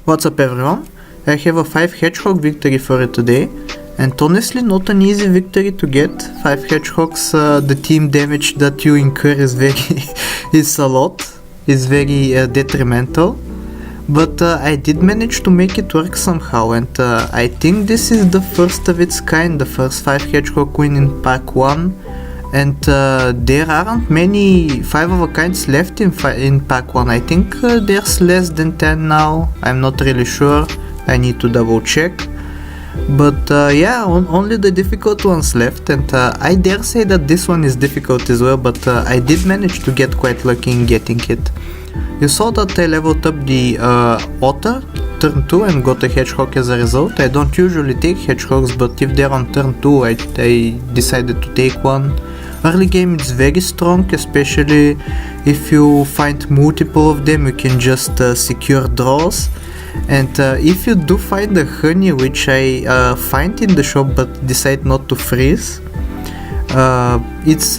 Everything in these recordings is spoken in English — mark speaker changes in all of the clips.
Speaker 1: What's up everyone? I have a 5 Hedgehog victory for you today, and honestly not an easy victory to get. 5 Hedgehogs, the team damage that you incur is a lot, is very detrimental, but I did manage to make it work somehow, and I think this is the first of its kind, the first 5 Hedgehog win in pack 1. And there aren't many 5 of a kinds left in pack 1. I think there's less than 10 now. I'm not really sure. I need to double check. But yeah, only the difficult ones left, and I dare say that this one is difficult as well, but I did manage to get quite lucky in getting it. You saw that I leveled up the Otter turn 2 and got a Hedgehog as a result. I don't usually take Hedgehogs, but if they're on turn 2 I decided to take one. Early game it's very strong, especially if you find multiple of them, you can just secure draws. And if you do find a honey, which I find in the shop but decide not to freeze, it's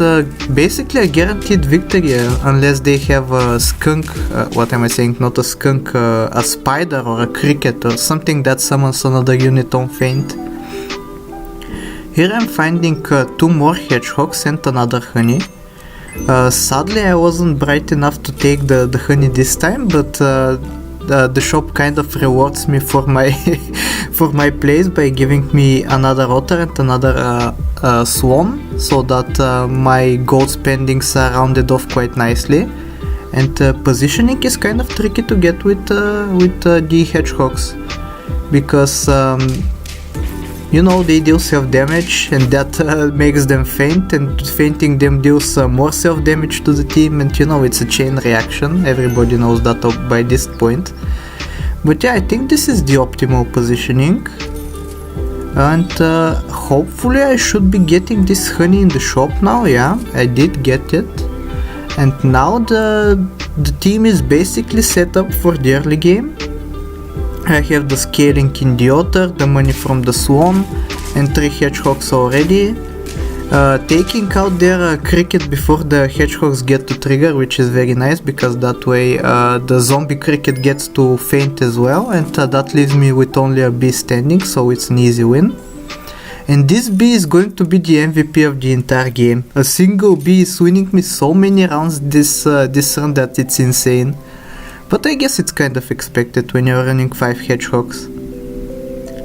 Speaker 1: basically a guaranteed victory unless they have a skunk, what am I saying, not a skunk, a spider or a cricket or something that summons another unit on feint. Here I'm finding 2 more Hedgehogs and another honey. Sadly I wasn't bright enough to take the honey this time, but the shop kind of rewards me for my for my plays by giving me another otter and another swan, so that my gold spendings are rounded off quite nicely. And positioning is kind of tricky to get with the Hedgehogs, because you know, they deal self-damage, and that makes them faint, and fainting them deals more self-damage to the team, and you know, it's a chain reaction. Everybody knows that by this point. But yeah, I think this is the optimal positioning, and hopefully I should be getting this honey in the shop now. Yeah, I did get it, and now the team is basically set up for the early game. I have the scaling in the otter, the money from the swan, and 3 Hedgehogs already. Taking out their cricket before the Hedgehogs get to trigger, which is very nice, because that way the zombie cricket gets to faint as well, and that leaves me with only a bee standing, so it's an easy win. And this bee is going to be the MVP of the entire game. A single bee is winning me so many rounds this run that it's insane. But I guess it's kind of expected when you're running 5 Hedgehogs.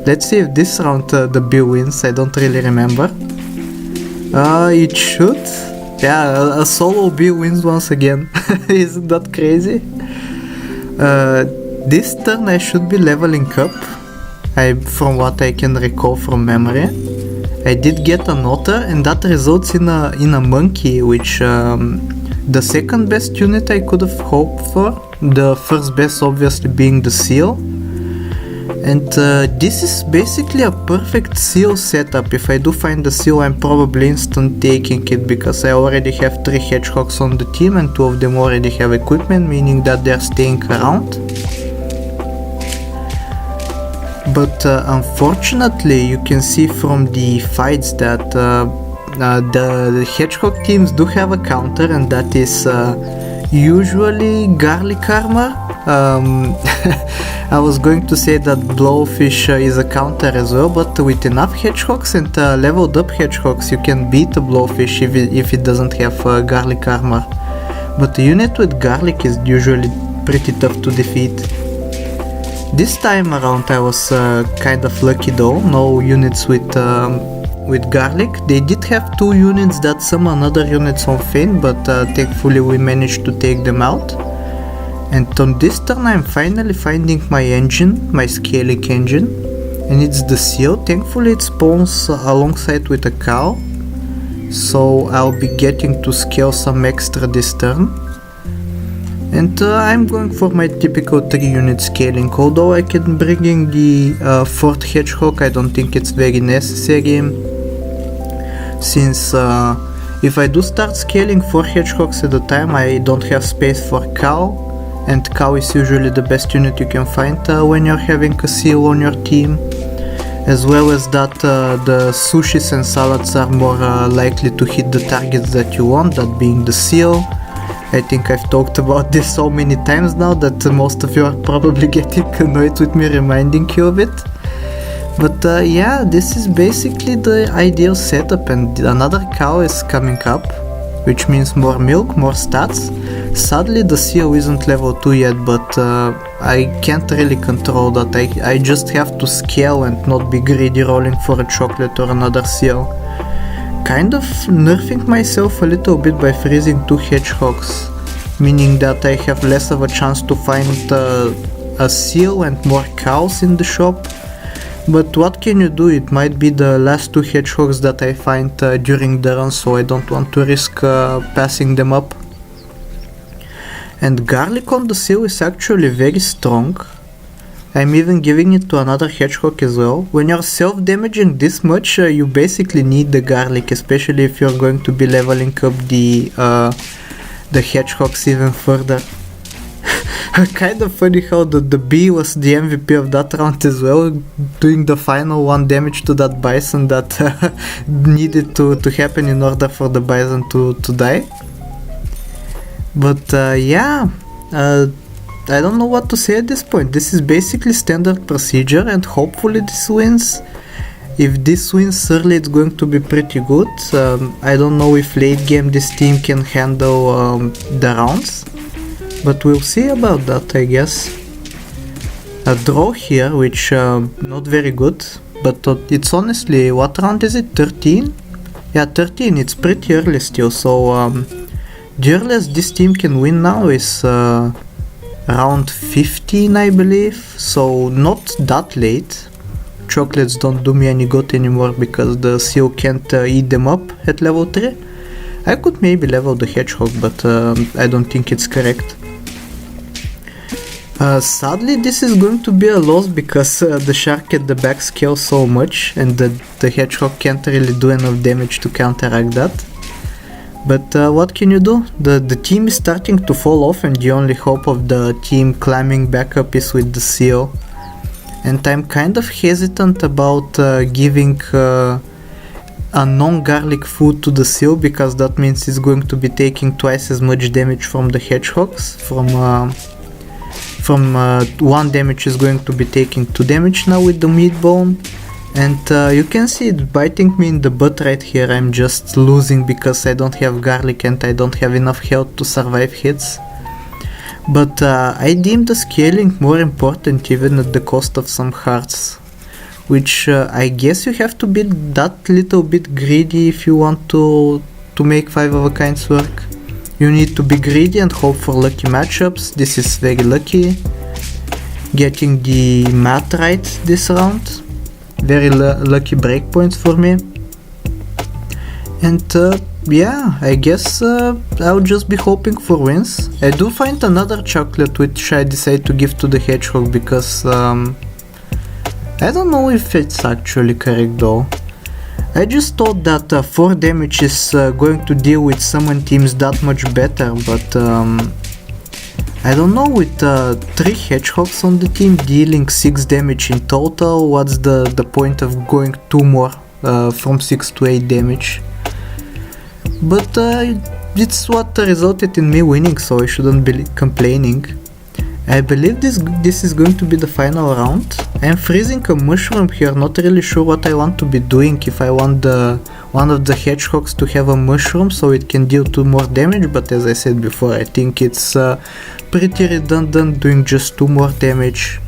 Speaker 1: Let's see if this round the bee wins, I don't really remember. It should. Yeah, a solo bee wins once again. Isn't that crazy? This turn I should be leveling up, from what I can recall from memory. I did get an otter, and that results in a monkey, which the second best unit I could have hoped for. The first best obviously being the seal. And this is basically a perfect seal setup. If I do find the seal, I'm probably instant taking it, because I already have 3 Hedgehogs on the team and 2 of them already have equipment, meaning that they're staying around. But unfortunately you can see from the fights that the Hedgehog teams do have a counter, and that is usually garlic armor. I was going to say that blowfish is a counter as well, but with enough Hedgehogs and leveled up Hedgehogs you can beat a blowfish if it doesn't have garlic armor. But a unit with garlic is usually pretty tough to defeat. This time around I was kind of lucky though, no units with garlic. They did have 2 units that summon other units on feint, but thankfully we managed to take them out. And on this turn I'm finally finding my engine, my scaling engine, and it's the seal. Thankfully it spawns alongside with a cow, so I'll be getting to scale some extra this turn. And I'm going for my typical 3 unit scaling, although I can bring in the 4th Hedgehog. I don't think it's very necessary, since if I do start scaling 4 Hedgehogs at a time I don't have space for cow, and cow is usually the best unit you can find when you're having a seal on your team, as well as that the sushis and salads are more likely to hit the targets that you want, that being the seal, I think I've talked about this so many times now that most of you are probably getting annoyed with me reminding you of it. But yeah, this is basically the ideal setup, and another cow is coming up, which means more milk, more stats. Sadly the seal isn't level 2 yet, but I can't really control that. I just have to scale and not be greedy rolling for a chocolate or another seal. Kind of nerfing myself a little bit by freezing 2 hedgehogs, meaning that I have less of a chance to find a seal and more cows in the shop. But what can you do? It might be the last 2 hedgehogs that I find during the run, so I don't want to risk passing them up. And garlic on the seal is actually very strong. I'm even giving it to another hedgehog as well. When you're self-damaging this much, you basically need the garlic, especially if you're going to be leveling up the hedgehogs even further. Kind of funny how the bee was the MVP of that round as well, doing the final 1 damage to that bison that needed to happen in order for the bison to die. But yeah, I don't know what to say at this point. This is basically standard procedure, and hopefully this wins. If this wins early, it's going to be pretty good. I don't know if late game this team can handle the rounds, but we'll see about that, I guess. A draw here, which not very good, but it's honestly, what round is it? 13? Yeah, 13, it's pretty early still, so the earliest this team can win now is around 15, I believe, so not that late. Chocolates don't do me any good anymore because the seal can't eat them up at level 3. I could maybe level the hedgehog, but I don't think it's correct. Sadly this is going to be a loss because the shark at the back scales so much, and the hedgehog can't really do enough damage to counteract that. But what can you do? The team is starting to fall off, and the only hope of the team climbing back up is with the seal. And I'm kind of hesitant about giving a non-garlic food to the seal, because that means it's going to be taking twice as much damage from the hedgehogs. From 1 damage is going to be taking 2 damage now with the meat bone. And you can see it biting me in the butt right here. I'm just losing because I don't have garlic and I don't have enough health to survive hits. But I deem the scaling more important, even at the cost of some hearts, which I guess you have to be that little bit greedy if you want to make 5 of a kinds work. You need to be greedy and hope for lucky matchups. This is very lucky. Getting the math right this round. Very lucky breakpoints for me. And yeah, I guess I'll just be hoping for wins. I do find another chocolate which I decide to give to the hedgehog because I don't know if it's actually correct though. I just thought that 4 damage is going to deal with summon teams that much better, but I don't know, with 3 hedgehogs on the team dealing 6 damage in total, what's the point of going 2 more from 6 to 8 damage? But it's what resulted in me winning, so I shouldn't be complaining. I believe this is going to be the final round. I'm freezing a mushroom here, not really sure what I want to be doing, if I want one of the hedgehogs to have a mushroom so it can deal 2 more damage, but as I said before, I think it's pretty redundant doing just 2 more damage.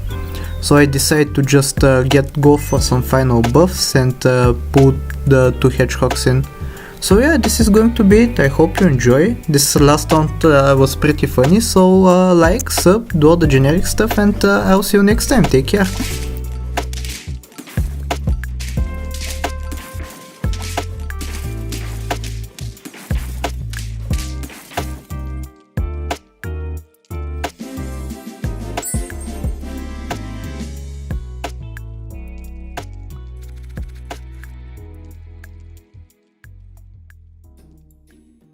Speaker 1: So I decide to just go for some final buffs and put the 2 hedgehogs in. So yeah, this is going to be it. I hope you enjoy. This last round was pretty funny, so like, sub, do all the generic stuff, and I'll see you next time. Take care.